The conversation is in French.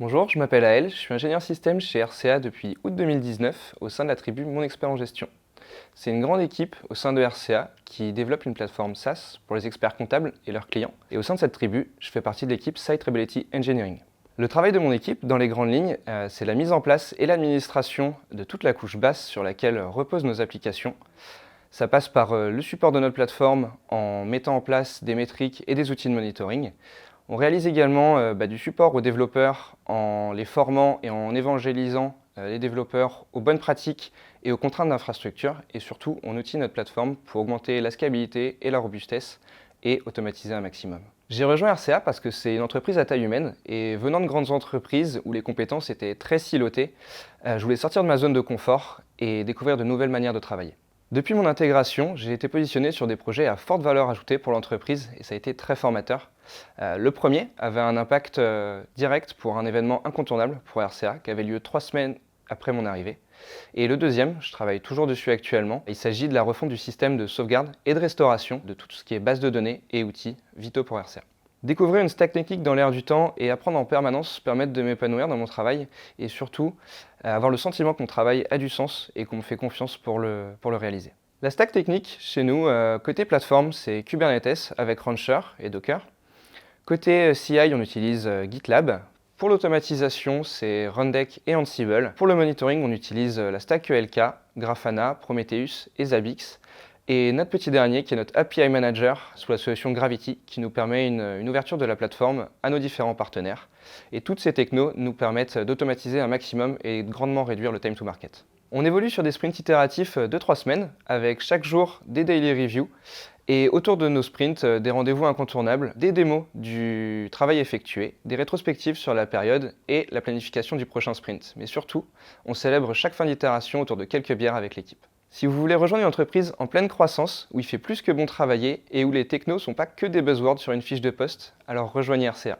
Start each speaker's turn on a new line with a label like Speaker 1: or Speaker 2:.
Speaker 1: Bonjour, je m'appelle Aël, je suis ingénieur système chez RCA depuis août 2019 au sein de la tribu Mon Expert en Gestion. C'est une grande équipe au sein de RCA qui développe une plateforme SaaS pour les experts comptables et leurs clients. Et au sein de cette tribu, je fais partie de l'équipe Site Reliability Engineering. Le travail de mon équipe, dans les grandes lignes, c'est la mise en place et l'administration de toute la couche basse sur laquelle reposent nos applications. Ça passe par le support de notre plateforme en mettant en place des métriques et des outils de monitoring. On réalise également du support aux développeurs en les formant et en évangélisant les développeurs aux bonnes pratiques et aux contraintes d'infrastructure. Et surtout, on outille notre plateforme pour augmenter la scalabilité et la robustesse et automatiser un maximum. J'ai rejoint RCA parce que c'est une entreprise à taille humaine et venant de grandes entreprises où les compétences étaient très silotées, je voulais sortir de ma zone de confort et découvrir de nouvelles manières de travailler. Depuis mon intégration, j'ai été positionné sur des projets à forte valeur ajoutée pour l'entreprise et ça a été très formateur. Le premier avait un impact direct pour un événement incontournable pour RCA qui avait lieu 3 semaines après mon arrivée. Et le deuxième, je travaille toujours dessus actuellement, il s'agit de la refonte du système de sauvegarde et de restauration de tout ce qui est base de données et outils vitaux pour RCA. Découvrir une stack technique dans l'air du temps et apprendre en permanence permettent de m'épanouir dans mon travail et surtout avoir le sentiment que mon travail a du sens et qu'on me fait confiance pour le réaliser. La stack technique chez nous, côté plateforme, c'est Kubernetes avec Rancher et Docker. Côté CI, on utilise GitLab. Pour l'automatisation, c'est Rundeck et Ansible. Pour le monitoring, on utilise la stack ELK, Grafana, Prometheus et Zabbix. Et notre petit dernier, qui est notre API Manager sous la solution Gravity, qui nous permet une ouverture de la plateforme à nos différents partenaires. Et toutes ces technos nous permettent d'automatiser un maximum et de grandement réduire le time to market. On évolue sur des sprints itératifs de 3 semaines, avec chaque jour des daily reviews. Et autour de nos sprints, des rendez-vous incontournables, des démos du travail effectué, des rétrospectives sur la période et la planification du prochain sprint. Mais surtout, on célèbre chaque fin d'itération autour de quelques bières avec l'équipe. Si vous voulez rejoindre une entreprise en pleine croissance, où il fait plus que bon travailler et où les technos sont pas que des buzzwords sur une fiche de poste, alors rejoignez RCA.